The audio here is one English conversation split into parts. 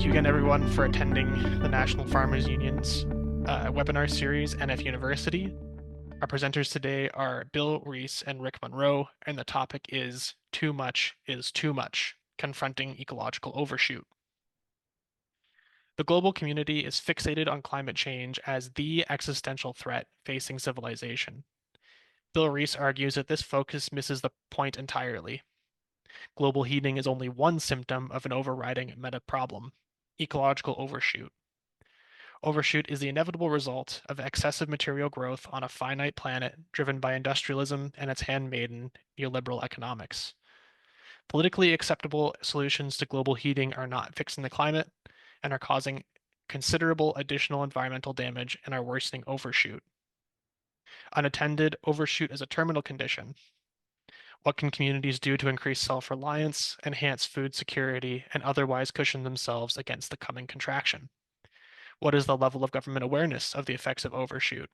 Thank you again, everyone, for attending the National Farmers Union's webinar series, NF University. Our presenters today are Bill Rees and Rick Monroe, and the topic is Too Much is Too Much, Confronting Ecological Overshoot. The global community is fixated on climate change as the existential threat facing civilization. Bill Rees argues that this focus misses the point entirely. Global heating is only one symptom of an overriding meta problem, ecological overshoot. Overshoot is the inevitable result of excessive material growth on a finite planet driven by industrialism and its hand-maiden neoliberal economics. Politically acceptable solutions to global heating are not fixing the climate and are causing considerable additional environmental damage and are worsening overshoot. Unattended, overshoot is a terminal condition. What can communities do to increase self-reliance, enhance food security, and otherwise cushion themselves against the coming contraction? What is the level of government awareness of the effects of overshoot?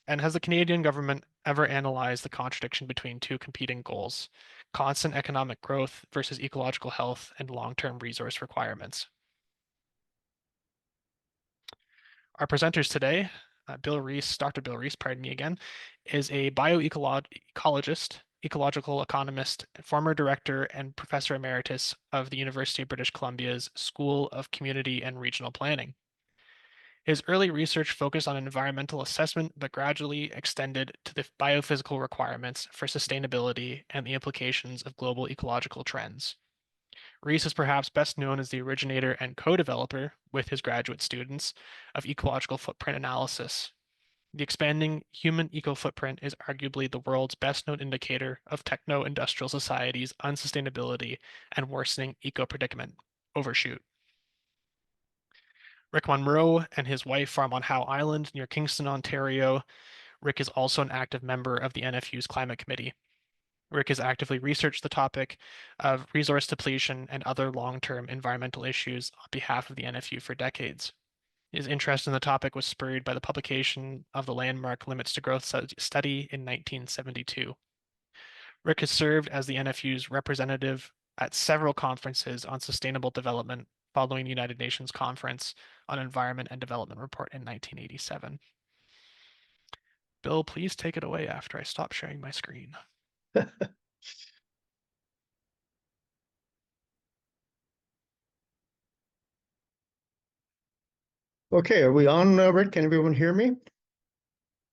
And has the Canadian government ever analyzed the contradiction between two competing goals, constant economic growth versus ecological health and long-term resource requirements? Our presenters today, Dr. Bill Rees, pardon me again, is a bioecologist, ecological economist, former director and professor emeritus of the University of British Columbia's School of Community and Regional Planning. His early research focused on environmental assessment, but gradually extended to the biophysical requirements for sustainability and the implications of global ecological trends. Rees is perhaps best known as the originator and co-developer, with his graduate students, of ecological footprint analysis. The expanding human eco-footprint is arguably the world's best-known indicator of techno-industrial society's unsustainability and worsening eco-predicament, overshoot. Rick Monroe and his wife farm on Howe Island near Kingston, Ontario. Rick is also an active member of the NFU's Climate Committee. Rick has actively researched the topic of resource depletion and other long-term environmental issues on behalf of the NFU for decades. His interest in the topic was spurred by the publication of the landmark Limits to Growth study in 1972. Rick has served as the NFU's representative at several conferences on sustainable development following the United Nations Conference on Environment and Development report in 1987. Bill, please take it away after I stop sharing my screen. Okay, are we on, Rick? Can everyone hear me?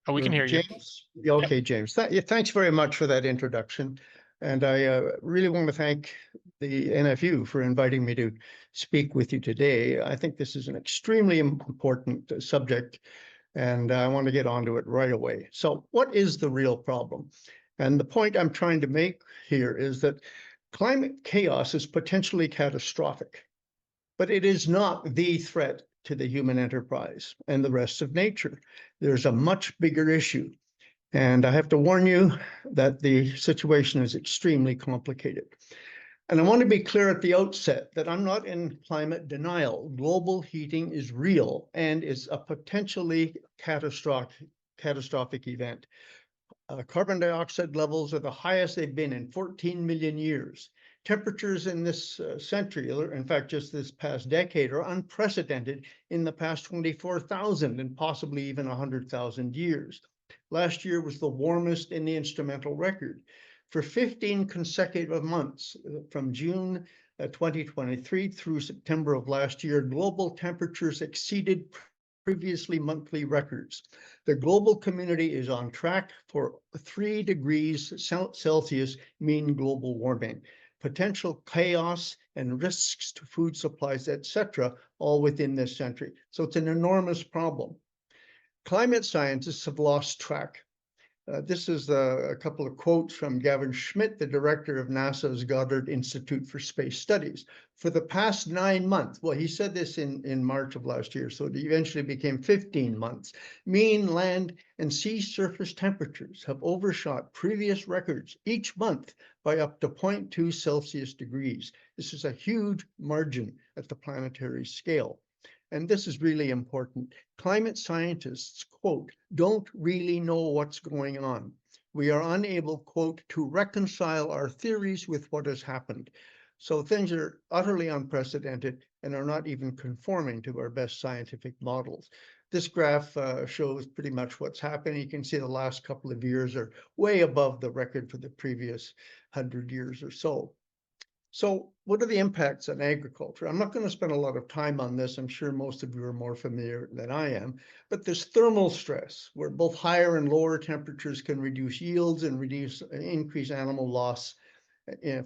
Oh, we can hear you. James? Okay, James. Thanks very much for that introduction. And I really want to thank the NFU for inviting me to speak with you today. I think this is an extremely important subject, and I want to get onto it right away. So what is the real problem? And the point I'm trying to make here is that climate chaos is potentially catastrophic, but it is not the threat to the human enterprise and the rest of nature. There's a much bigger issue. And I have to warn you that the situation is extremely complicated. And I want to be clear at the outset that I'm not in climate denial. Global heating is real and is a potentially catastrophic event. Carbon dioxide levels are the highest they've been in 14 million years. Temperatures in this century, or in fact, just this past decade, are unprecedented in the past 24,000 and possibly even 100,000 years. Last year was the warmest in the instrumental record. For 15 consecutive months, from June 2023 through September of last year, global temperatures exceeded previously monthly records. The global community is on track for 3 degrees Celsius mean global warming. Potential chaos and risks to food supplies, etc., all within this century. So it's an enormous problem. Climate scientists have lost track. This is a couple of quotes from Gavin Schmidt, the director of NASA's Goddard Institute for Space Studies. For the past 9 months, well, he said this in March of last year, so it eventually became 15 months, mean land and sea surface temperatures have overshot previous records each month by up to 0.2 Celsius degrees. This is a huge margin at the planetary scale. And this is really important. Climate scientists, quote, don't really know what's going on. We are unable, quote, to reconcile our theories with what has happened. So things are utterly unprecedented and are not even conforming to our best scientific models. This graph shows pretty much what's happening. You can see the last couple of years are way above the record for the previous 100 years or so. So what are the impacts on agriculture? I'm not going to spend a lot of time on this. I'm sure most of you are more familiar than I am, but there's thermal stress, where both higher and lower temperatures can reduce yields and increase animal loss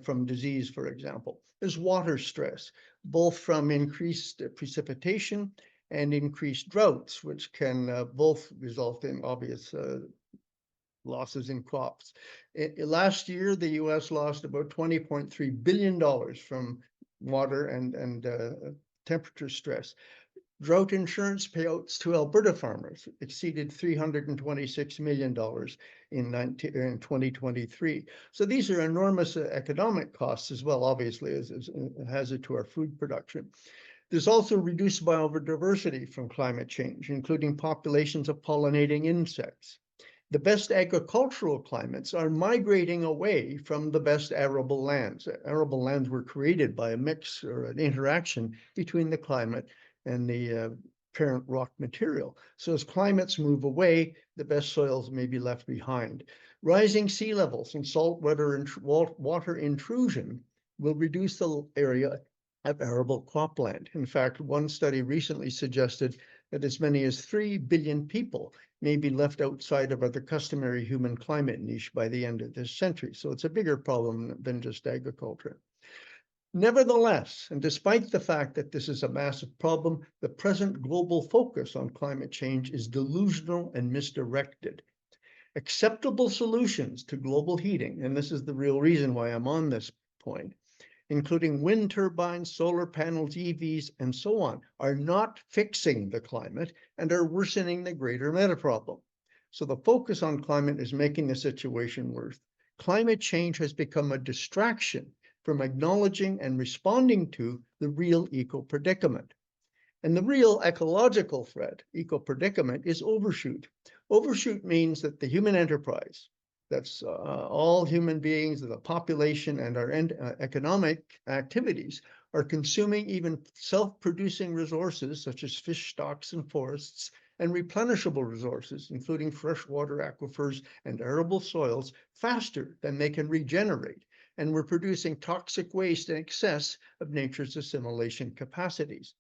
from disease, for example. There's water stress, both from increased precipitation and increased droughts, which can both result in obvious losses in crops. Last year, the US lost about $20.3 billion from water and temperature stress. Drought insurance payouts to Alberta farmers exceeded $326 million in 2023. So these are enormous economic costs as well, obviously, as a hazard to our food production. There's also reduced biodiversity from climate change, including populations of pollinating insects. The best agricultural climates are migrating away from the best arable lands. Arable lands were created by a mix or an interaction between the climate and the parent rock material. So as climates move away, the best soils may be left behind. Rising sea levels and saltwater water intrusion will reduce the area of arable cropland. In fact, one study recently suggested that as many as 3 billion people may be left outside of the customary human climate niche by the end of this century. So it's a bigger problem than just agriculture. Nevertheless, and despite the fact that this is a massive problem, the present global focus on climate change is delusional and misdirected. Acceptable solutions to global heating, and this is the real reason why I'm on this point, including wind turbines, solar panels, EVs, and so on, are not fixing the climate and are worsening the greater meta problem. So the focus on climate is making the situation worse. Climate change has become a distraction from acknowledging and responding to the real eco-predicament. And the real ecological threat, eco-predicament, is overshoot. Overshoot means that the human enterprise, that's all human beings, the population, and our economic activities are consuming even self-producing resources such as fish stocks and forests, and replenishable resources, including freshwater aquifers and arable soils, faster than they can regenerate. And we're producing toxic waste in excess of nature's assimilation capacities.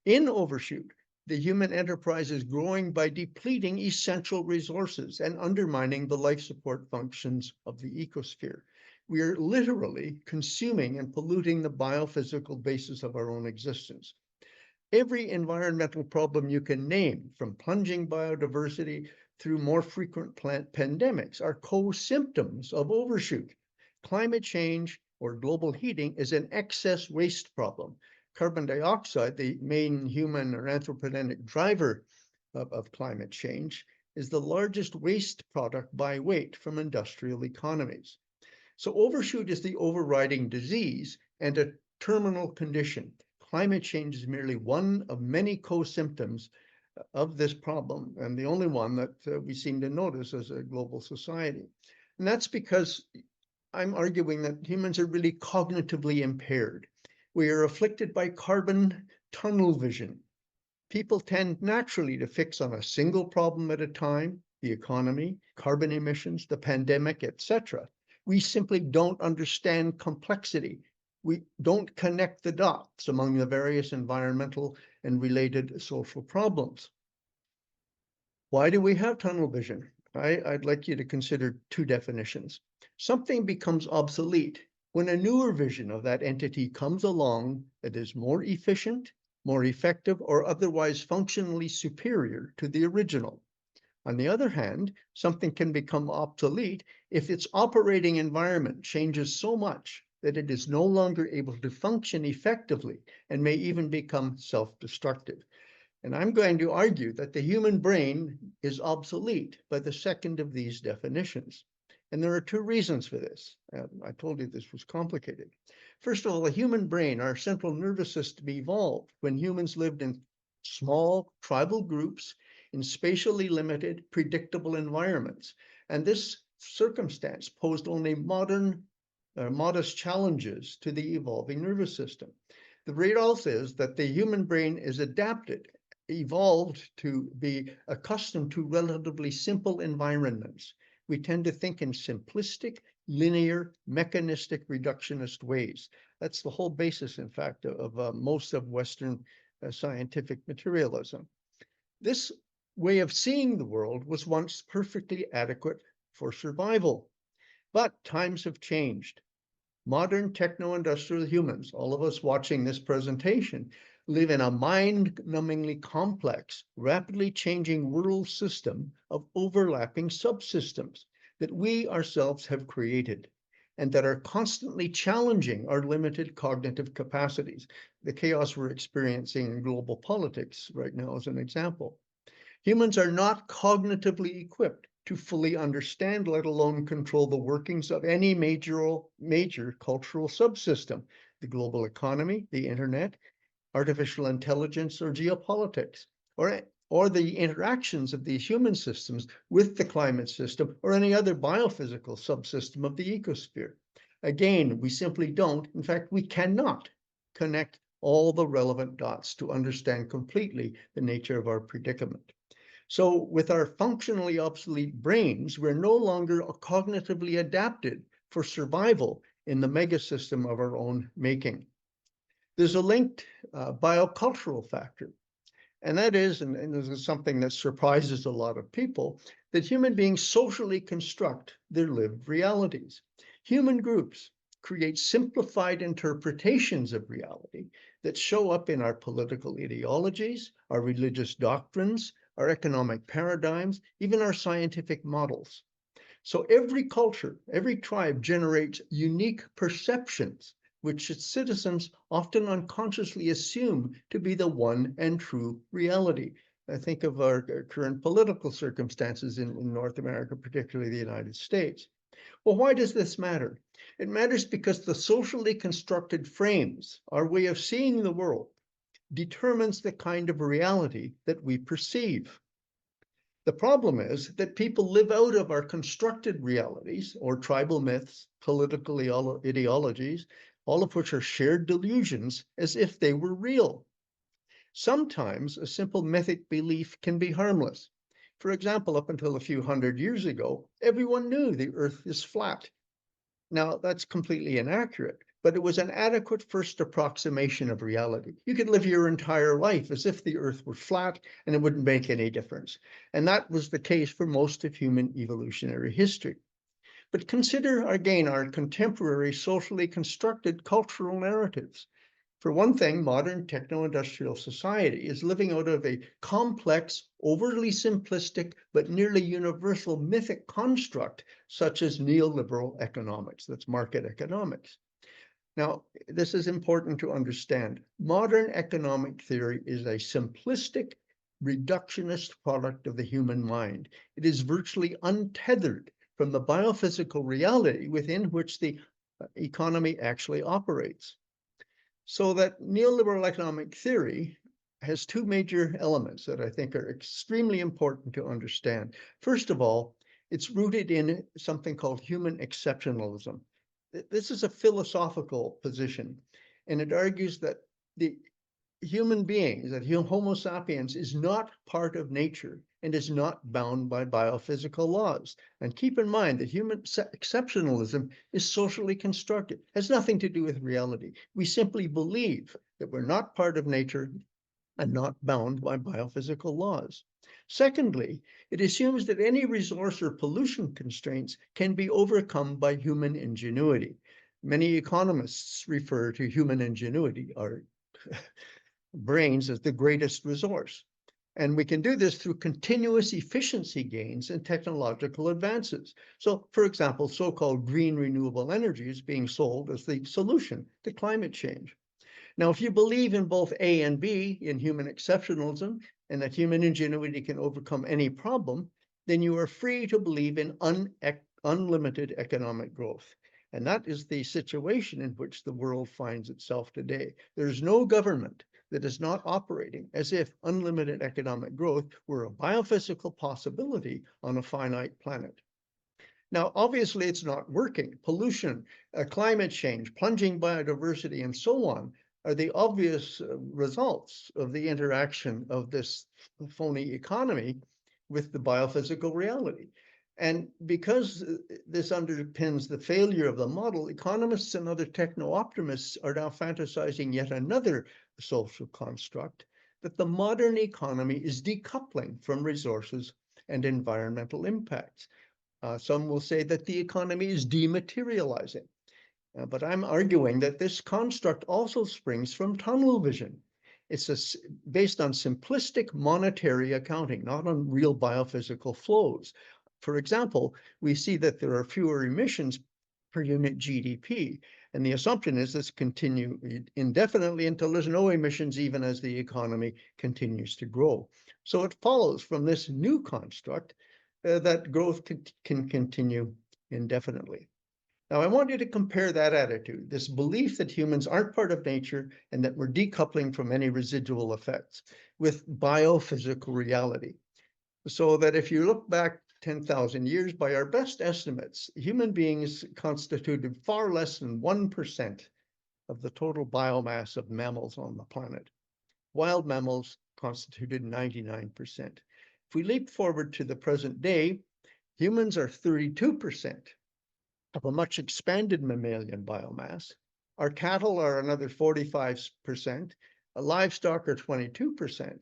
In Overshoot, the human enterprise is growing by depleting essential resources and undermining the life support functions of the ecosphere. We are literally consuming and polluting the biophysical basis of our own existence. Every environmental problem you can name, from plunging biodiversity through more frequent plant pandemics, are co-symptoms of overshoot. Climate change or global heating is an excess waste problem. Carbon dioxide, the main human or anthropogenic driver of climate change, is the largest waste product by weight from industrial economies. So overshoot is the overriding disease and a terminal condition. Climate change is merely one of many co-symptoms of this problem, and the only one that we seem to notice as a global society. And that's because I'm arguing that humans are really cognitively impaired. We are afflicted by carbon tunnel vision. People tend naturally to fix on a single problem at a time, the economy, carbon emissions, the pandemic, etc. We simply don't understand complexity. We don't connect the dots among the various environmental and related social problems. Why do we have tunnel vision? I'd like you to consider two definitions. Something becomes obsolete when a newer vision of that entity comes along that is more efficient, more effective, or otherwise functionally superior to the original. On the other hand, something can become obsolete if its operating environment changes so much that it is no longer able to function effectively and may even become self-destructive. And I'm going to argue that the human brain is obsolete by the second of these definitions. And there are two reasons for this. I told you this was complicated. First of all, the human brain, our central nervous system, evolved when humans lived in small tribal groups in spatially limited, predictable environments. And this circumstance posed only modern modest challenges to the evolving nervous system. The result is that the human brain is evolved to be accustomed to relatively simple environments. We tend to think in simplistic, linear, mechanistic, reductionist ways. That's the whole basis, in fact, of most of Western scientific materialism. This way of seeing the world was once perfectly adequate for survival, but times have changed. Modern techno-industrial humans, all of us watching this presentation, live in a mind-numbingly complex, rapidly changing world system of overlapping subsystems that we ourselves have created and that are constantly challenging our limited cognitive capacities. The chaos we're experiencing in global politics right now is an example. Humans are not cognitively equipped to fully understand, let alone control the workings of any major cultural subsystem, the global economy, the internet, artificial intelligence, or geopolitics, or the interactions of these human systems with the climate system or any other biophysical subsystem of the ecosphere. Again, we simply don't, in fact, we cannot connect all the relevant dots to understand completely the nature of our predicament. So with our functionally obsolete brains, we're no longer cognitively adapted for survival in the megasystem of our own making. There's a linked biocultural factor, and that is, and this is something that surprises a lot of people, that human beings socially construct their lived realities. Human groups create simplified interpretations of reality that show up in our political ideologies, our religious doctrines, our economic paradigms, even our scientific models. So every culture, every tribe generates unique perceptions, which its citizens often unconsciously assume to be the one and true reality. I think of our current political circumstances in North America, particularly the United States. Well, why does this matter? It matters because the socially constructed frames, our way of seeing the world, determines the kind of reality that we perceive. The problem is that people live out of our constructed realities or tribal myths, political ideologies, all of which are shared delusions as if they were real. Sometimes a simple mythic belief can be harmless. For example, up until a few hundred years ago, everyone knew the Earth is flat. Now, that's completely inaccurate, but it was an adequate first approximation of reality. You could live your entire life as if the Earth were flat and it wouldn't make any difference. And that was the case for most of human evolutionary history. But consider again our contemporary socially constructed cultural narratives. For one thing, modern techno-industrial society is living out of a complex, overly simplistic, but nearly universal mythic construct, such as neoliberal economics, that's market economics. Now, this is important to understand. Modern economic theory is a simplistic, reductionist product of the human mind. It is virtually untethered from the biophysical reality within which the economy actually operates. So that neoliberal economic theory has two major elements that I think are extremely important to understand. First of all, it's rooted in something called human exceptionalism. This is a philosophical position, and it argues that the human beings, that Homo sapiens is not part of nature and is not bound by biophysical laws. And keep in mind that human exceptionalism is socially constructed, has nothing to do with reality. We simply believe that we're not part of nature and not bound by biophysical laws. Secondly, it assumes that any resource or pollution constraints can be overcome by human ingenuity. Many economists refer to human ingenuity, our brains, as the greatest resource. And we can do this through continuous efficiency gains and technological advances. So, for example, so-called green renewable energy is being sold as the solution to climate change. Now, if you believe in both A and B, in human exceptionalism, and that human ingenuity can overcome any problem, then you are free to believe in unlimited economic growth. And that is the situation in which the world finds itself today. There's no government that is not operating as if unlimited economic growth were a biophysical possibility on a finite planet. Now, obviously, it's not working. Pollution, climate change, plunging biodiversity, and so on are the obvious results of the interaction of this phony economy with the biophysical reality. And because this underpins the failure of the model, economists and other techno-optimists are now fantasizing yet another social construct, that the modern economy is decoupling from resources and environmental impacts. Some will say that the economy is dematerializing, but I'm arguing that this construct also springs from tunnel vision. Based on simplistic monetary accounting, not on real biophysical flows. For example, we see that there are fewer emissions per unit GDP, and the assumption is this continue indefinitely until there's no emissions, even as the economy continues to grow. So it follows from this new construct that growth can continue indefinitely. Now, I want you to compare that attitude, this belief that humans aren't part of nature and that we're decoupling from any residual effects, with biophysical reality. So that if you look back 10,000 years, by our best estimates, human beings constituted far less than 1% of the total biomass of mammals on the planet. Wild mammals constituted 99%. If we leap forward to the present day, humans are 32% of a much expanded mammalian biomass. Our cattle are another 45%, livestock are 22%.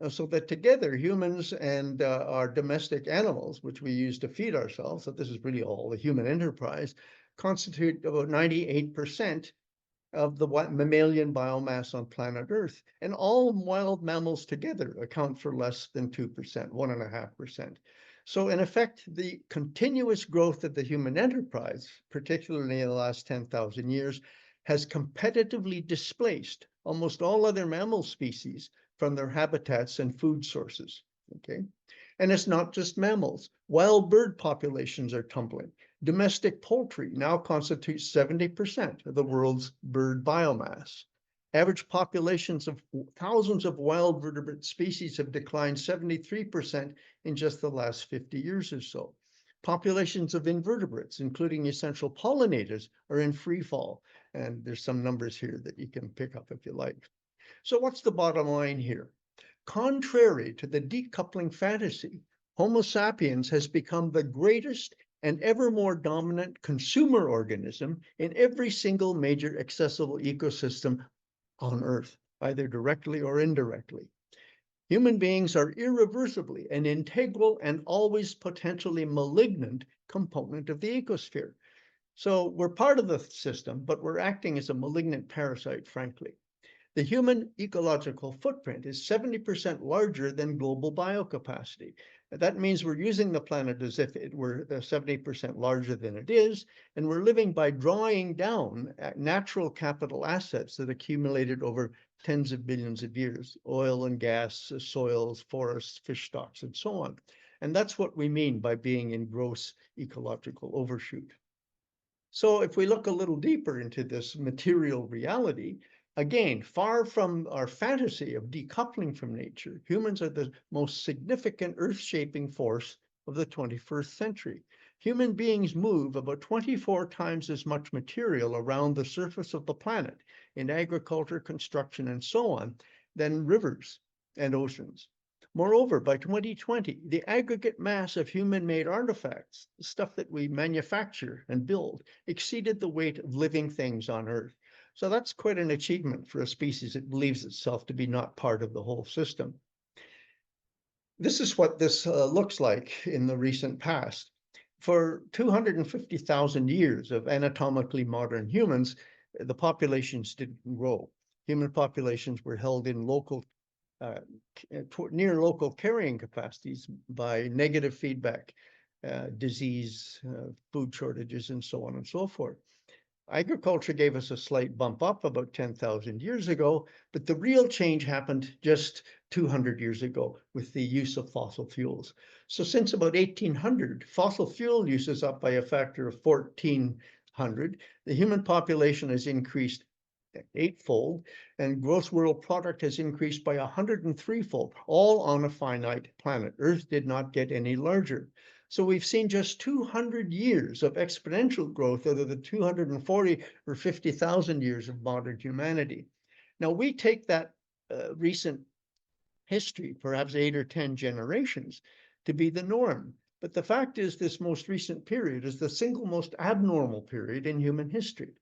So that together, humans and our domestic animals, which we use to feed ourselves, so this is really all the human enterprise, constitute about 98% of the mammalian biomass on planet Earth. And all wild mammals together account for less than 2%, 1.5%. So in effect, the continuous growth of the human enterprise, particularly in the last 10,000 years, has competitively displaced almost all other mammal species from their habitats and food sources, okay? And it's not just mammals. Wild bird populations are tumbling. Domestic poultry now constitutes 70% of the world's bird biomass. Average populations of thousands of wild vertebrate species have declined 73% in just the last 50 years or so. Populations of invertebrates, including essential pollinators, are in free fall. And there's some numbers here that you can pick up if you like. So what's the bottom line here? Contrary to the decoupling fantasy, Homo sapiens has become the greatest and ever more dominant consumer organism in every single major accessible ecosystem on Earth, either directly or indirectly. Human beings are irreversibly an integral and always potentially malignant component of the ecosphere. So we're part of the system, but we're acting as a malignant parasite, frankly. The human ecological footprint is 70% larger than global biocapacity. That means we're using the planet as if it were 70% larger than it is, and we're living by drawing down natural capital assets that accumulated over tens of billions of years, oil and gas, soils, forests, fish stocks, and so on. And that's what we mean by being in gross ecological overshoot. So if we look a little deeper into this material reality, again, far from our fantasy of decoupling from nature, humans are the most significant earth-shaping force of the 21st century. Human beings move about 24 times as much material around the surface of the planet in agriculture, construction, and so on, than rivers and oceans. Moreover, by 2020, the aggregate mass of human-made artifacts, the stuff that we manufacture and build, exceeded the weight of living things on Earth. So that's quite an achievement for a species that believes itself to be not part of the whole system. This is what this looks like in the recent past. For 250,000 years of anatomically modern humans, the populations didn't grow. Human populations were held in near local carrying capacities by negative feedback, disease, food shortages, and so on and so forth. Agriculture gave us a slight bump up about 10,000 years ago, but the real change happened just 200 years ago with the use of fossil fuels. So since about 1800, fossil fuel use is up by a factor of 1,400. The human population has increased eightfold, and gross world product has increased by 103-fold, all on a finite planet. Earth did not get any larger. So we've seen just 200 years of exponential growth out of the 240 or 50,000 years of modern humanity. Now we take that recent history, perhaps 8 or 10 generations, to be the norm. But the fact is, this most recent period is the single most abnormal period in human history.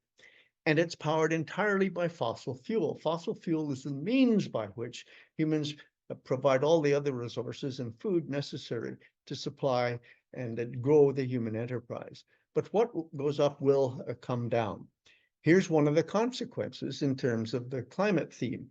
And it's powered entirely by fossil fuel. Fossil fuel is the means by which humans provide all the other resources and food necessary to supply and grow the human enterprise. But what goes up will come down. Here's one of the consequences in terms of the climate theme.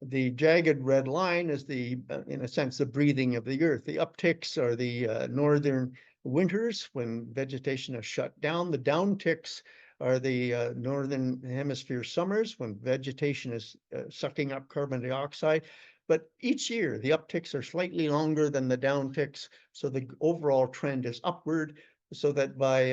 The jagged red line is in a sense, the breathing of the earth. The upticks are the northern winters when vegetation is shut down. The downticks are the northern hemisphere summers when vegetation is sucking up carbon dioxide. But each year, the upticks are slightly longer than the downticks, so the overall trend is upward, so that by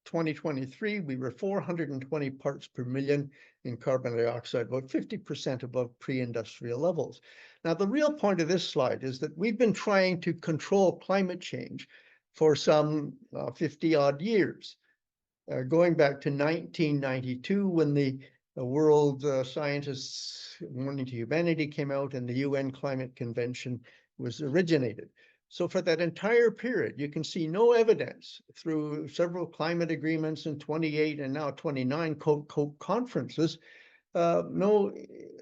2023, we were 420 parts per million in carbon dioxide, about 50% above pre-industrial levels. Now, the real point of this slide is that we've been trying to control climate change for some 50 odd years, going back to 1992 when the World Scientists Warning to Humanity came out and the UN Climate Convention was originated. So for that entire period, you can see no evidence through several climate agreements in 28 and now 29 COP conferences, no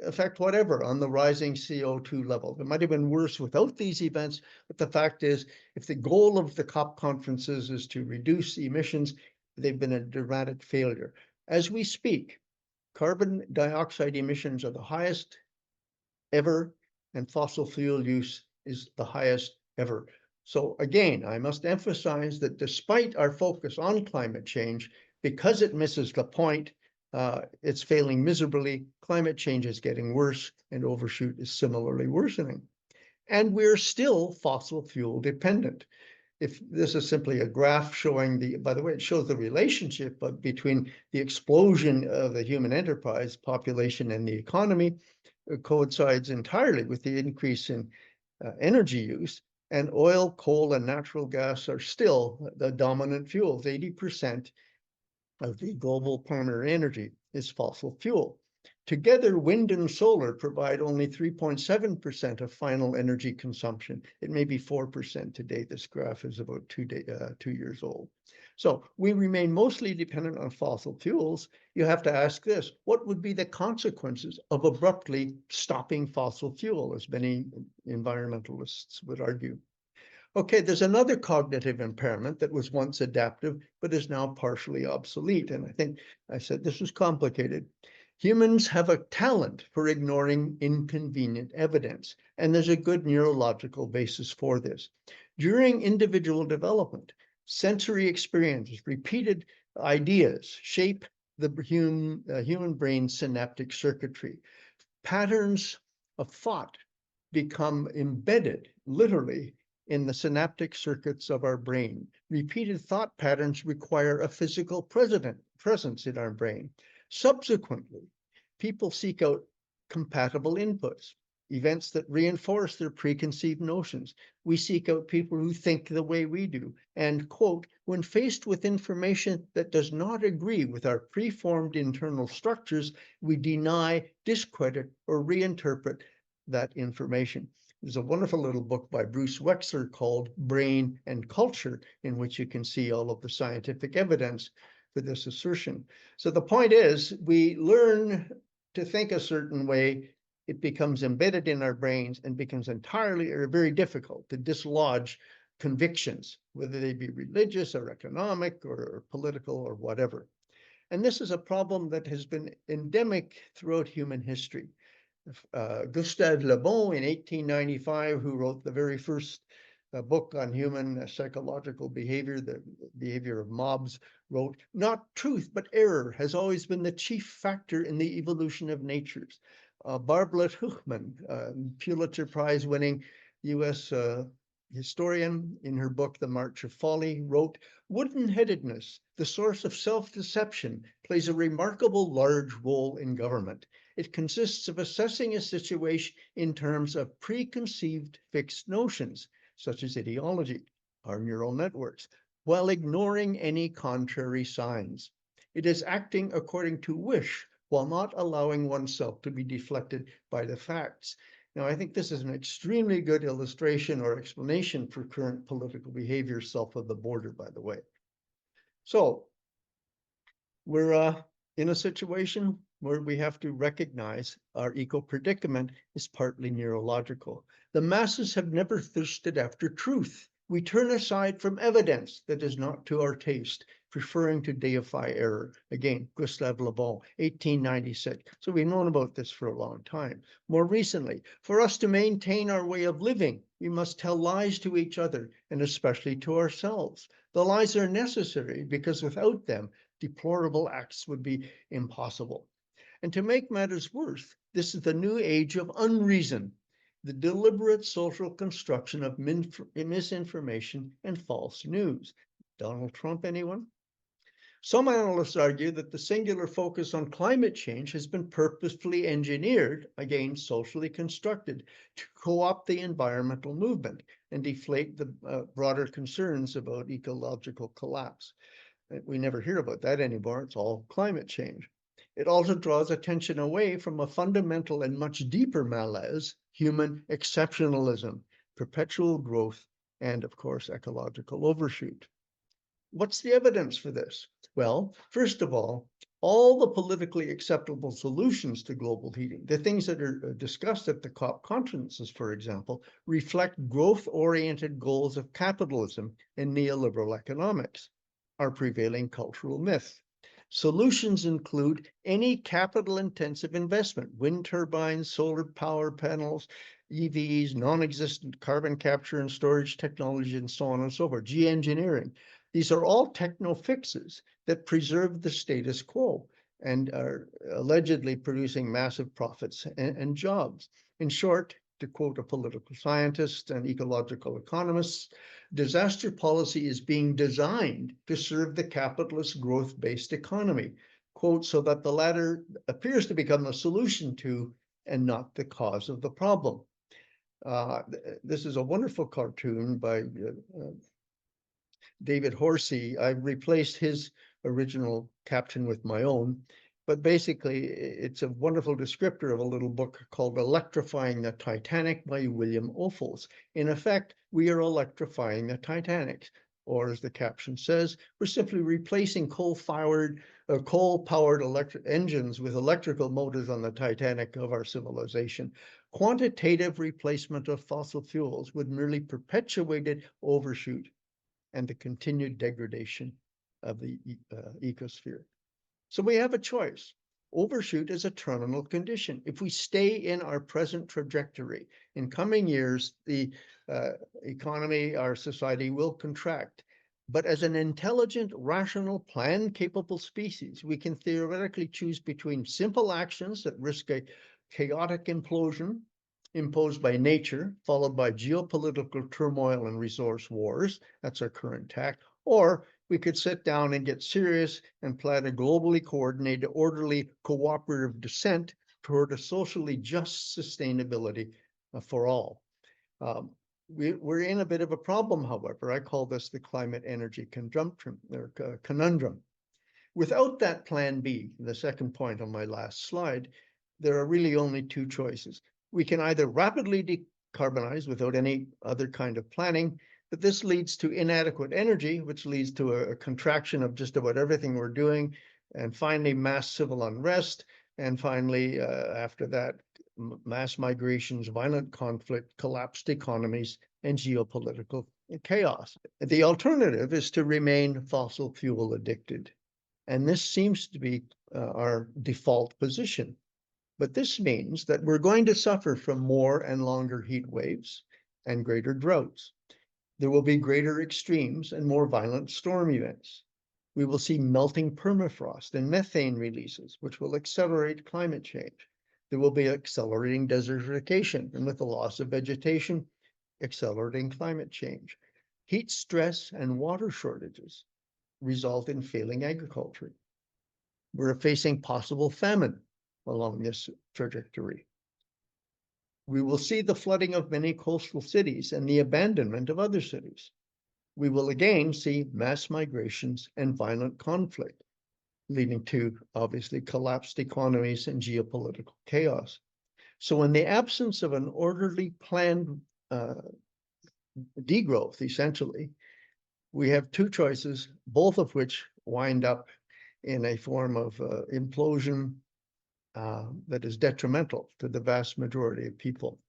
effect whatever on the rising CO2 level. It might have been worse without these events, but the fact is, if the goal of the COP conferences is to reduce emissions, they've been a dramatic failure. As we speak, carbon dioxide emissions are the highest ever, and fossil fuel use is the highest ever. So again, I must emphasize that despite our focus on climate change, because it misses the point, it's failing miserably. Climate change is getting worse, and Overshoot is similarly worsening. And we're still fossil fuel dependent. If this is simply a graph showing by the way, it shows the relationship between the explosion of the human enterprise, population, and the economy, coincides entirely with the increase in energy use. And oil, coal, and natural gas are still the dominant fuels. 80% of the global primary energy is fossil fuel. Together, wind and solar provide only 3.7% of final energy consumption. It may be 4% today. This graph is about 2 years old. So we remain mostly dependent on fossil fuels. You have to ask this: what would be the consequences of abruptly stopping fossil fuel, as many environmentalists would argue? Okay, there's another cognitive impairment that was once adaptive, but is now partially obsolete. And I think I said this was complicated. Humans have a talent for ignoring inconvenient evidence, and there's a good neurological basis for this. During individual development, sensory experiences, repeated ideas shape the human brain's synaptic circuitry. Patterns of thought become embedded, literally, in the synaptic circuits of our brain. Repeated thought patterns require a physical presence in our brain. Subsequently, people seek out compatible inputs, events that reinforce their preconceived notions. We seek out people who think the way we do. And, quote, when faced with information that does not agree with our preformed internal structures, we deny, discredit, or reinterpret that information. There's a wonderful little book by Bruce Wexler called Brain and Culture, in which you can see all of the scientific evidence for this assertion. So the point is, we learn to think a certain way, it becomes embedded in our brains and becomes entirely or very difficult to dislodge convictions, whether they be religious or economic or political or whatever. And this is a problem that has been endemic throughout human history. Gustave Le Bon in 1895, who wrote the very first book on human psychological behavior, the behavior of mobs, wrote, "Not truth, but error has always been the chief factor in the evolution of natures." Barbara Tuchman, Pulitzer Prize winning US historian, in her book, The March of Folly, wrote, "Wooden-headedness, the source of self-deception, plays a remarkable large role in government. It consists of assessing a situation in terms of preconceived fixed notions. such as ideology, our neural networks, while ignoring any contrary signs. It is acting according to wish while not allowing oneself to be deflected by the facts. Now, I think this is an extremely good illustration or explanation for current political behavior south of the border, by the way. So we're in a situation where we have to recognize our eco-predicament is partly neurological. The masses have never thirsted after truth. We turn aside from evidence that is not to our taste, preferring to deify error. Again, Gustave Le Bon, 1896. So we've known about this for a long time. More recently, for us to maintain our way of living, we must tell lies to each other and especially to ourselves. The lies are necessary because without them, deplorable acts would be impossible. And to make matters worse, this is the new age of unreason, the deliberate social construction of misinformation and false news. Donald Trump, anyone? Some analysts argue that the singular focus on climate change has been purposefully engineered, again, socially constructed, to co-opt the environmental movement and deflate the broader concerns about ecological collapse. We never hear about that anymore. It's all climate change. It also draws attention away from a fundamental and much deeper malaise, human exceptionalism, perpetual growth, and of course, ecological overshoot. What's the evidence for this? Well, first of all the politically acceptable solutions to global heating, the things that are discussed at the COP conferences, for example, reflect growth-oriented goals of capitalism and neoliberal economics, our prevailing cultural myth. Solutions include any capital-intensive investment, wind turbines, solar power panels, EVs, non-existent carbon capture and storage technology, and so on and so forth, geoengineering. These are all techno-fixes that preserve the status quo and are allegedly producing massive profits and jobs. In short, to quote a political scientist and ecological economists, disaster policy is being designed to serve the capitalist growth-based economy, quote, so that the latter appears to become a solution to and not the cause of the problem. This is a wonderful cartoon by David Horsey. I replaced his original caption with my own, but basically it's a wonderful descriptor of a little book called Electrifying the Titanic by William Ophuls. In effect, we are electrifying the Titanic, or as the caption says, we're simply replacing coal-powered electric engines with electrical motors on the Titanic of our civilization. Quantitative replacement of fossil fuels would merely perpetuate overshoot and the continued degradation of the ecosphere. So we have a choice. Overshoot is a terminal condition. If we stay in our present trajectory, in coming years, the economy, our society will contract. But as an intelligent, rational, plan-capable species, we can theoretically choose between simple actions that risk a chaotic implosion imposed by nature, followed by geopolitical turmoil and resource wars. That's our current tack. Or we could sit down and get serious and plan a globally coordinated, orderly, cooperative descent toward a socially just sustainability for all. We're in a bit of a problem, however. I call this the climate energy conundrum. Without that plan B, the second point on my last slide, there are really only two choices. We can either rapidly decarbonize without any other kind of planning, but this leads to inadequate energy, which leads to a contraction of just about everything we're doing, and finally mass civil unrest, and finally, after that, mass migrations, violent conflict, collapsed economies, and geopolitical chaos. The alternative is to remain fossil fuel addicted, and this seems to be our default position. But this means that we're going to suffer from more and longer heat waves and greater droughts. There will be greater extremes and more violent storm events. We will see melting permafrost and methane releases, which will accelerate climate change. There will be accelerating desertification, and with the loss of vegetation, accelerating climate change. Heat stress and water shortages result in failing agriculture. We're facing possible famine along this trajectory. We will see the flooding of many coastal cities and the abandonment of other cities. We will again see mass migrations and violent conflict, leading to obviously collapsed economies and geopolitical chaos. So in the absence of an orderly planned degrowth, essentially, we have two choices, both of which wind up in a form of implosion that is detrimental to the vast majority of people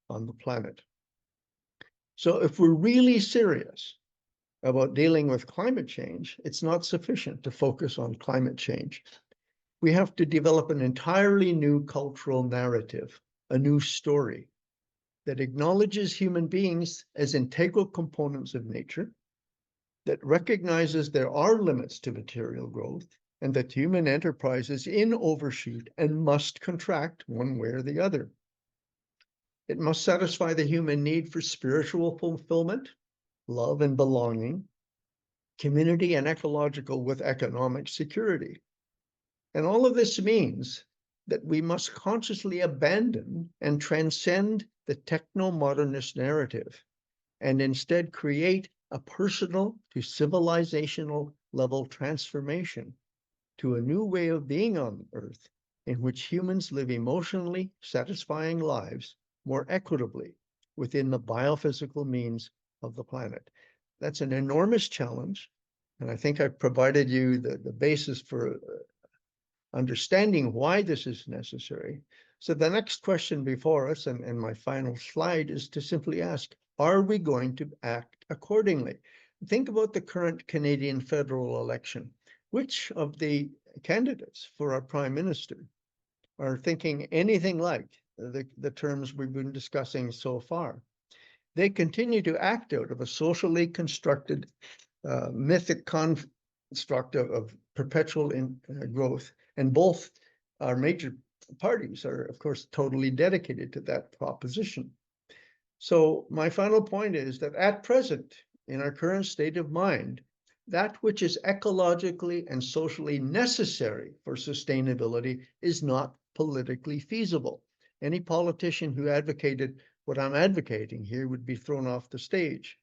on the planet. So if we're really serious about dealing with climate change, it's not sufficient to focus on climate change. We have to develop an entirely new cultural narrative, a new story that acknowledges human beings as integral components of nature, that recognizes there are limits to material growth, and that human enterprise is in overshoot and must contract one way or the other. It must satisfy the human need for spiritual fulfillment, love and belonging, community and ecological with economic security. And all of this means that we must consciously abandon and transcend the techno-modernist narrative and instead create a personal to civilizational level transformation to a new way of being on Earth in which humans live emotionally satisfying lives more equitably within the biophysical means of the planet. That's an enormous challenge, and I think I've provided you the basis for understanding why this is necessary. So the next question before us, and my final slide, is to simply ask, are we going to act accordingly? Think about the current Canadian federal election. Which of the candidates for our prime minister are thinking anything like the terms we've been discussing so far? They continue to act out of a socially constructed mythic construct of perpetual growth. And both our major parties are, of course, totally dedicated to that proposition. So my final point is that at present, in our current state of mind, that which is ecologically and socially necessary for sustainability is not politically feasible. Any politician who advocated what I'm advocating here would be thrown off the stage.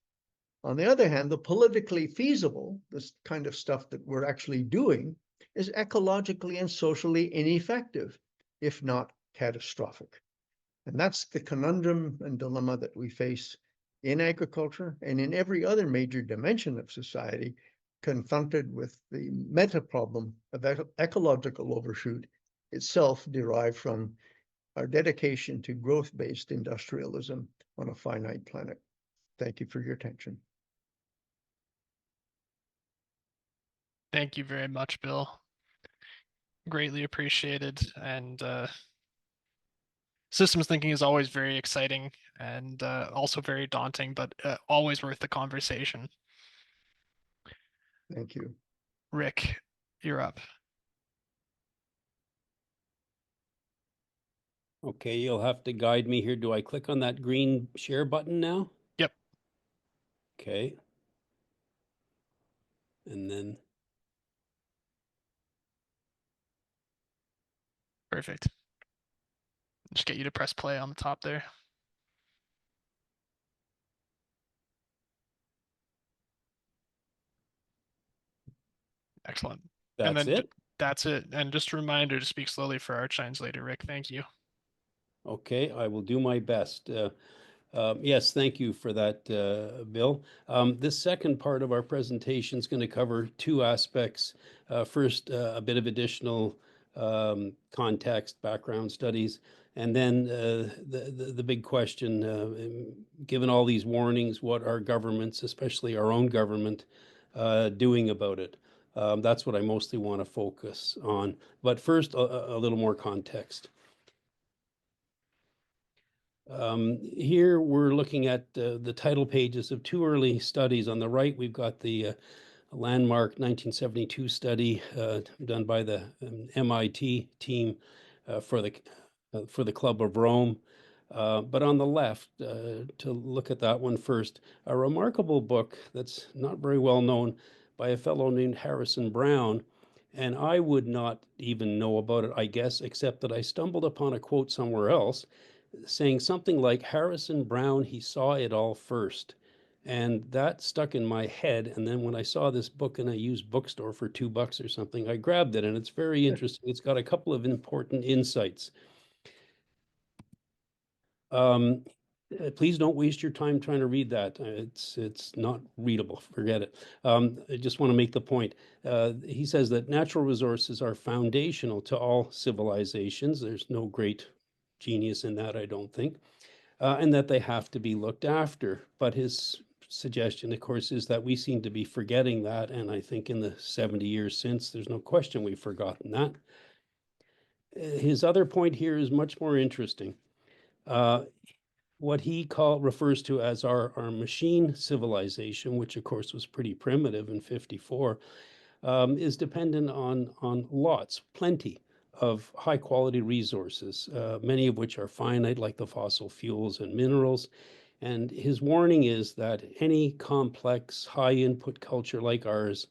On the other hand, the politically feasible, this kind of stuff that we're actually doing, is ecologically and socially ineffective, if not catastrophic. And that's the conundrum and dilemma that we face in agriculture and in every other major dimension of society, confronted with the meta problem of ecological overshoot itself derived from our dedication to growth-based industrialism on a finite planet. Thank you for your attention. Thank you very much, Bill. Greatly appreciated. And systems thinking is always very exciting and also very daunting, but always worth the conversation. Thank you. Rick, you're up. Okay, you'll have to guide me here. Do I click on that green share button now? Yep. Okay. And then, Perfect. Just get you to press play on the top there. Excellent. And that's then it? that's it. And just a reminder to speak slowly for our translator, Rick. Thank you. Okay, I will do my best. Yes, thank you for that, Bill. This second part of our presentation is going to cover two aspects. First, a bit of additional context, background studies, and then the big question, given all these warnings, what are governments, especially our own government, doing about it? That's what I mostly want to focus on. But first, a little more context. Here we're looking at the title pages of two early studies. On the right, we've got the landmark 1972 study done by the MIT team for the Club of Rome. But on the left, to look at that one first, a remarkable book that's not very well known by a fellow named Harrison Brown. And I would not even know about it, I guess, except that I stumbled upon a quote somewhere else, saying something like, Harrison Brown, he saw it all first. And that stuck in my head. And then when I saw this book in a used bookstore for $2 or something, I grabbed it, and it's very interesting. It's got a couple of important insights. Please don't waste your time trying to read that. It's not readable. Forget it. I just want to make the point. He says that natural resources are foundational to all civilizations. There's no great genius in that, I don't think, and that they have to be looked after. But his suggestion, of course, is that we seem to be forgetting that. And I think in the 70 years since, there's no question we've forgotten that. His other point here is much more interesting. What he refers to as our machine civilization, which of course was pretty primitive in 54, is dependent on plenty of high quality resources, many of which are finite, like the fossil fuels and minerals. And his warning is that any complex, high input culture like ours,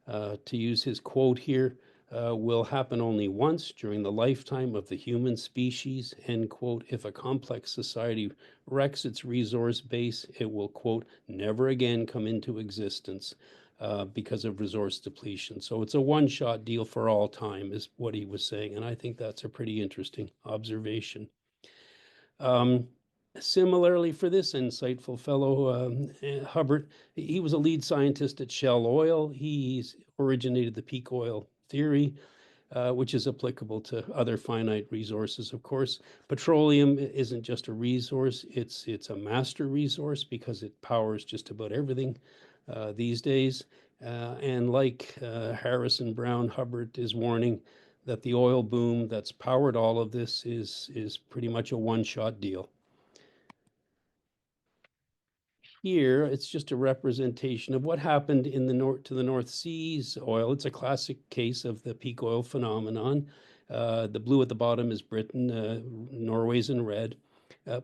to use his quote here, will happen only once during the lifetime of the human species, end quote. If a complex society wrecks its resource base, it will, quote, never again come into existence because of resource depletion. So it's a one-shot deal for all time, is what he was saying. And I think that's a pretty interesting observation. Similarly, for this insightful fellow, Hubbard, he was a lead scientist at Shell Oil. He's originated the peak oil theory, which is applicable to other finite resources, of course. Petroleum isn't just a resource, it's a master resource because it powers just about everything these days. And like Harrison Brown, Hubbard is warning that the oil boom that's powered all of this is pretty much a one-shot deal. Here, it's just a representation of what happened in the North Sea's oil. It's a classic case of the peak oil phenomenon. The blue at the bottom is Britain, Norway's in red.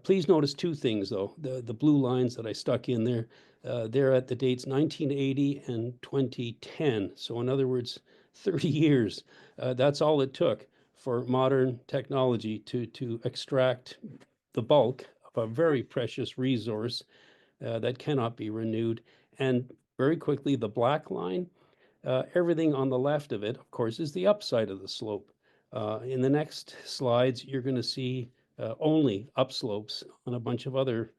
Please notice two things, though. The blue lines that I stuck in there, they're at the dates 1980 and 2010. So in other words, 30 years. That's all it took for modern technology to extract the bulk of a very precious resource that cannot be renewed. And very quickly, the black line, everything on the left of it, of course, is the upside of the slope. In the next slides, you're going to see only upslopes on a bunch of other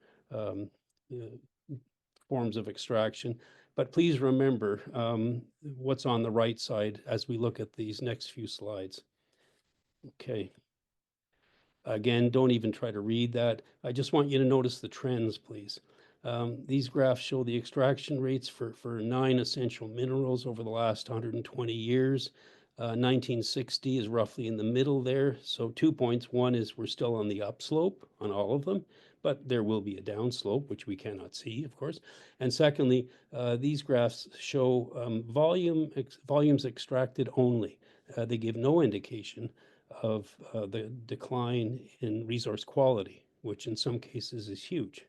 forms of extraction. But please remember what's on the right side as we look at these next few slides. Okay. Again, don't even try to read that. I just want you to notice the trends, please. These graphs show the extraction rates for 9 essential minerals over the last 120 years. 1960 is roughly in the middle there. So 2 points. One is we're still on the upslope on all of them, but there will be a downslope, which we cannot see, of course. And secondly, these graphs show volumes extracted only. They give no indication of the decline in resource quality, which in some cases is huge.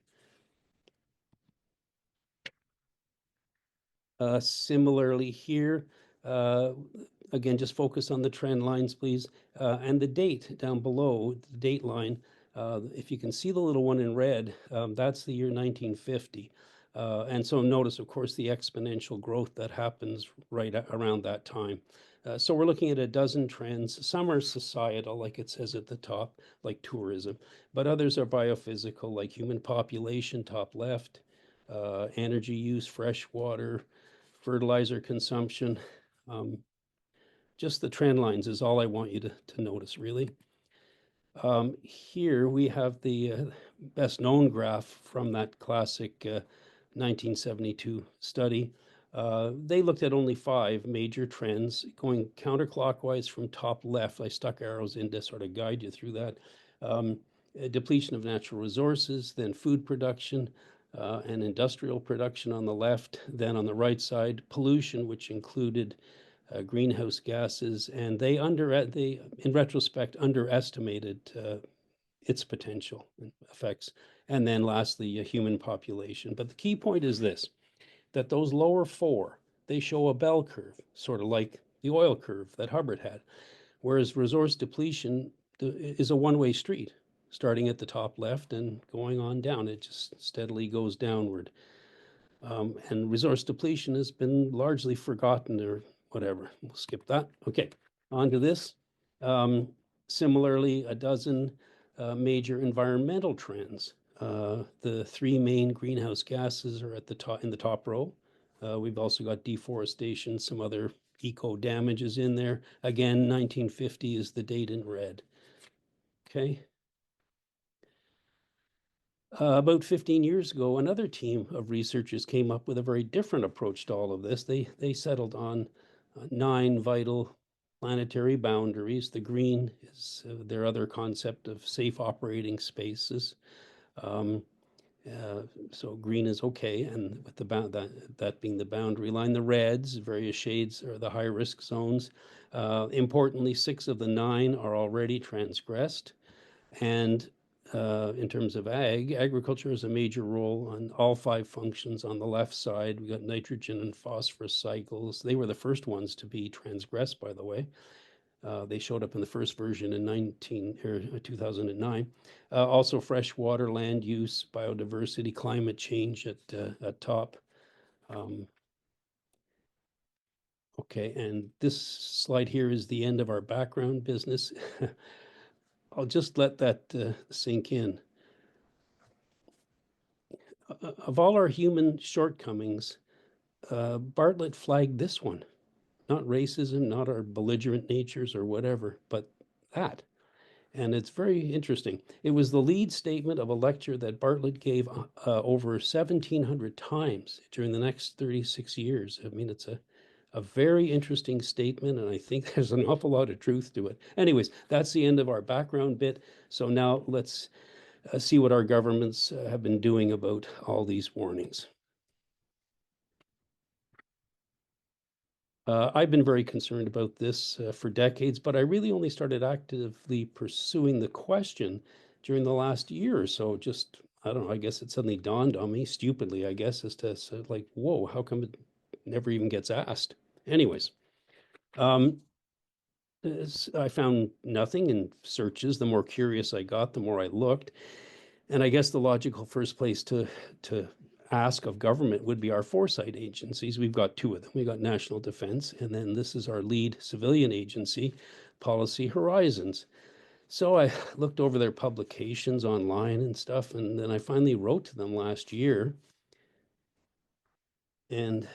Similarly here, again, just focus on the trend lines, please. And the date down below, the date line, if you can see the little one in red, that's the year 1950. And so notice, of course, the exponential growth that happens right around that time. So we're looking at a dozen trends. Some are societal, like it says at the top, like tourism, but others are biophysical, like human population, top left, energy use, fresh water, fertilizer consumption. Just the trend lines is all I want you to notice, really. Here we have the best known graph from that classic 1972 study. They looked at only 5 major trends going counterclockwise from top left. I stuck arrows in to sort of guide you through that. Depletion of natural resources, then food production, and industrial production on the left. Then on the right side, pollution, which included greenhouse gases, and they in retrospect underestimated its potential effects. And then lastly, human population. But the key point is this, that those lower 4, they show a bell curve, sort of like the oil curve that Hubbard had, whereas resource depletion is a one-way street. starting at the top left and going on down. It just steadily goes downward. And resource depletion has been largely forgotten or whatever. We'll skip that. Okay, on to this. Similarly, a dozen major environmental trends. The three main greenhouse gases are at the top in the top row. We've also got deforestation, some other eco damages in there. Again, 1950 is the date in red. Okay. About 15 years ago, another team of researchers came up with a very different approach to all of this. They settled on 9 vital planetary boundaries. The green is their other concept of safe operating spaces. So green is okay, and with the that being the boundary line. The reds, various shades, are the high risk zones. Importantly, 6 of the 9 are already transgressed, and in terms of agriculture has a major role on all 5 functions. On the left side, we got nitrogen and phosphorus cycles. They were the first ones to be transgressed, by the way. They showed up in the first version in 2009. Also freshwater, land use, biodiversity, climate change at top. Okay, and this slide here is the end of our background business. I'll just let that sink in. Of all our human shortcomings, Bartlett flagged this one. Not racism, not our belligerent natures or whatever, but that. And it's very interesting. It was the lead statement of a lecture that Bartlett gave over 1,700 times during the next 36 years. I mean, it's a very interesting statement, and I think there's an awful lot of truth to it. Anyways, that's the end of our background bit. So now let's see what our governments have been doing about all these warnings. I've been very concerned about this for decades, but I really only started actively pursuing the question during the last year or so. Just, I don't know, I guess it suddenly dawned on me, stupidly, I guess, as to like, whoa, how come it never even gets asked? Anyways, I found nothing in searches. The more curious I got, the more I looked. And I guess the logical first place to ask of government would be our foresight agencies. We've got 2 of them. We've got National Defense, and then this is our lead civilian agency, Policy Horizons. So I looked over their publications online and stuff, and then I finally wrote to them last year. And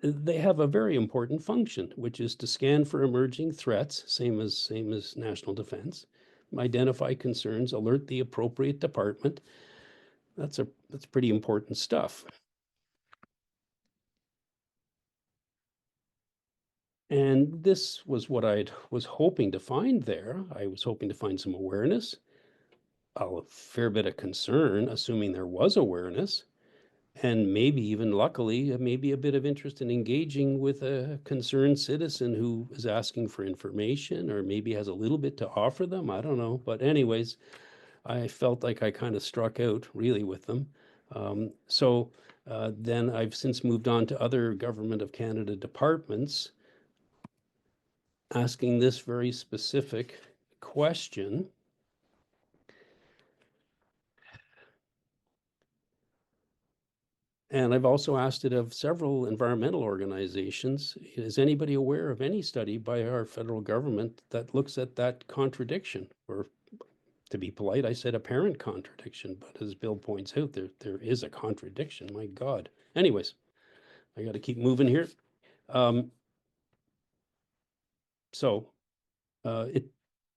they have a very important function, which is to scan for emerging threats, same as National Defense, identify concerns, alert the appropriate department. That's pretty important stuff. And this was what I was hoping to find there. I was hoping to find some awareness, a fair bit of concern, assuming there was awareness, and maybe even luckily, maybe a bit of interest in engaging with a concerned citizen who is asking for information or maybe has a little bit to offer them. I don't know. But anyways, I felt like I kind of struck out really with them. Then I've since moved on to other Government of Canada departments asking this very specific question. And I've also asked it of several environmental organizations. Is anybody aware of any study by our federal government that looks at that contradiction? Or to be polite, I said apparent contradiction, but as Bill points out, there is a contradiction, my God. Anyways, I got to keep moving here. It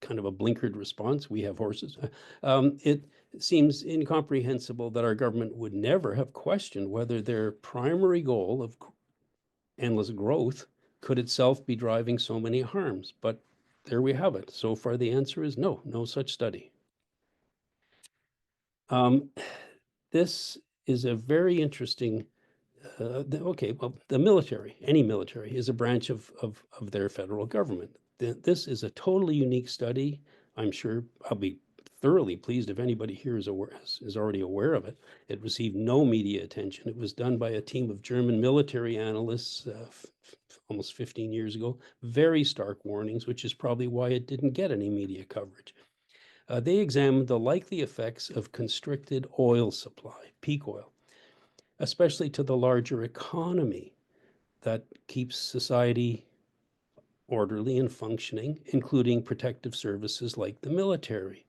kind of a blinkered response. We have horses. It seems incomprehensible that our government would never have questioned whether their primary goal of endless growth could itself be driving so many harms. But there we have it. So far, the answer is no, no such study. This is a very interesting, the military, any military, is a branch of their federal government. This is a totally unique study. I'm sure I'll be thoroughly pleased if anybody here is already aware of it. It received no media attention. It was done by a team of German military analysts almost 15 years ago. Very stark warnings, which is probably why it didn't get any media coverage. They examined the likely effects of constricted oil supply, peak oil, especially to the larger economy that keeps society orderly and functioning, including protective services like the military.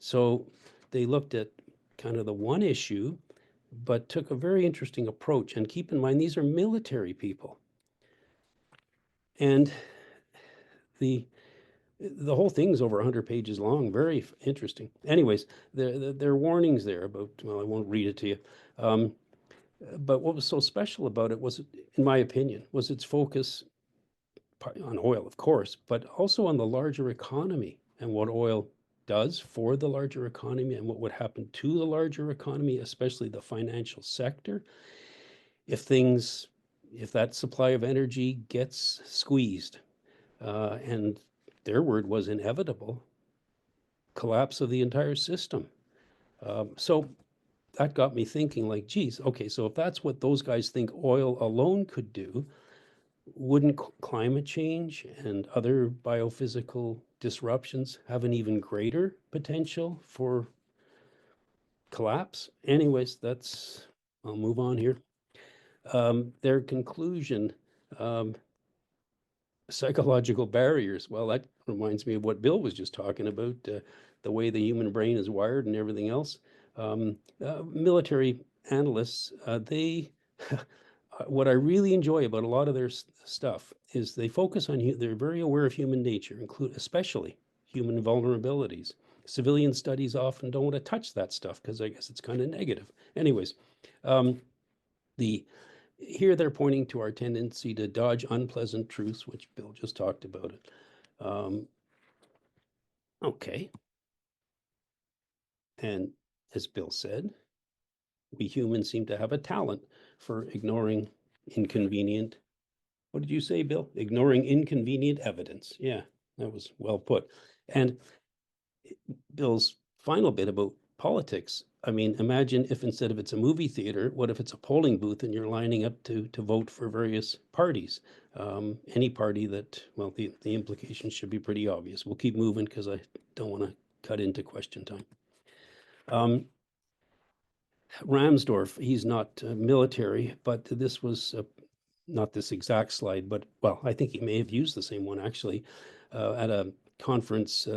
So they looked at kind of the one issue, but took a very interesting approach. And keep in mind, these are military people. And the whole thing's over 100 pages long, very interesting. Anyways, there are warnings there about, well, I won't read it to you. But what was so special about it was, in my opinion, was its focus on oil, of course, but also on the larger economy and what oil does for the larger economy and what would happen to the larger economy, especially the financial sector, if that supply of energy gets squeezed. And their word was inevitable collapse of the entire system. So that got me thinking, like, geez, okay, so if that's what those guys think oil alone could do, wouldn't climate change and other biophysical disruptions have an even greater potential for collapse? Anyways, I'll move on here. Their conclusion, psychological barriers. Well, that reminds me of what Bill was just talking about, the way the human brain is wired and everything else. Military analysts, what I really enjoy about a lot of their stuff is they focus on, they're very aware of human nature, especially human vulnerabilities. Civilian studies often don't want to touch that stuff because I guess it's kind of negative. Anyways, here they're pointing to our tendency to dodge unpleasant truths, which Bill just talked about it. Okay. And as Bill said, we humans seem to have a talent for ignoring inconvenient. What did you say, Bill? Ignoring inconvenient evidence. Yeah, that was well put. And Bill's final bit about politics. I mean, imagine if instead of it's a movie theater, what if it's a polling booth and you're lining up to vote for various parties? Any party that, well, the implications should be pretty obvious. We'll keep moving because I don't want to cut into question time. Ramsdorff, he's not military, but this was not this exact slide, but, well, I think he may have used the same one actually at a conference,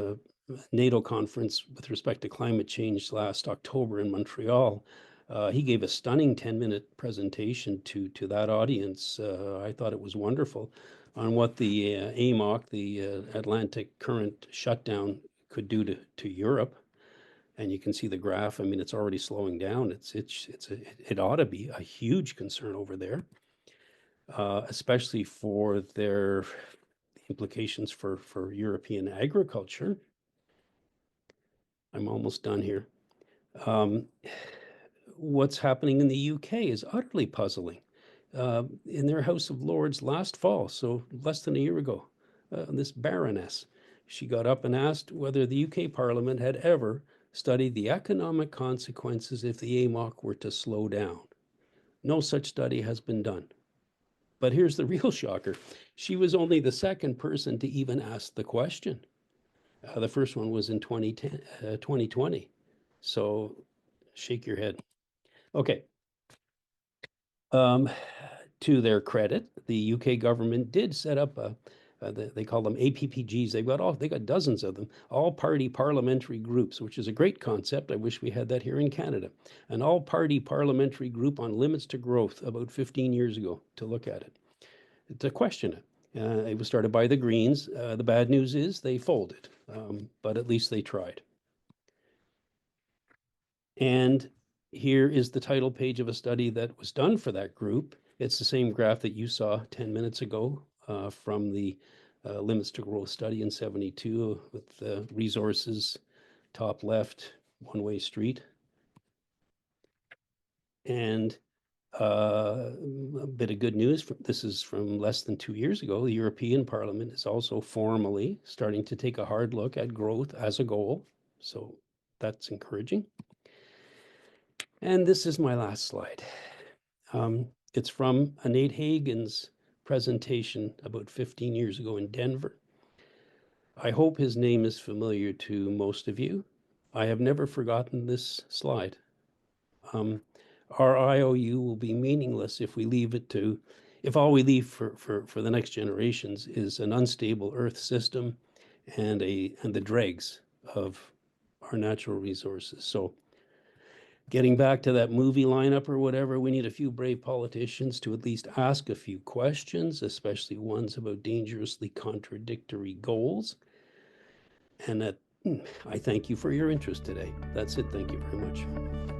NATO conference with respect to climate change last October in Montreal. He gave a stunning 10-minute presentation to that audience. I thought it was wonderful on what the AMOC, the Atlantic Current shutdown, could do to Europe. And you can see the graph. I mean, it's already slowing down. It ought to be a huge concern over there, especially for their implications for European agriculture. I'm almost done here. What's happening in the UK is utterly puzzling. In their House of Lords last fall, so less than a year ago, this Baroness, she got up and asked whether the UK Parliament had ever studied the economic consequences if the AMOC were to slow down. No such study has been done. But here's the real shocker. She was only the second person to even ask the question. The first one was in 2020. So shake your head. Okay. To their credit, the UK government did set up they call them APPGs. They got dozens of them, all-party parliamentary groups, which is a great concept. I wish we had that here in Canada. An all-party parliamentary group on limits to growth about 15 years ago to look at it, to question it. It was started by the Greens. The bad news is they folded, but at least they tried. And here is the title page of a study that was done for that group. It's the same graph that you saw 10 minutes ago from the Limits to Growth study in 72 with the resources, top left, one-way street. And a bit of good news, this is from less than 2 years ago. The European Parliament is also formally starting to take a hard look at growth as a goal. So that's encouraging. And this is my last slide. It's from Nate Hagen's presentation about 15 years ago in Denver. I hope his name is familiar to most of you. I have never forgotten this slide. Our IOU will be meaningless if we leave it to, if all we leave for the next generations is an unstable Earth system and the dregs of our natural resources. So getting back to that movie lineup or whatever, we need a few brave politicians to at least ask a few questions, especially ones about dangerously contradictory goals. And that I thank you for your interest today. That's it. Thank you very much.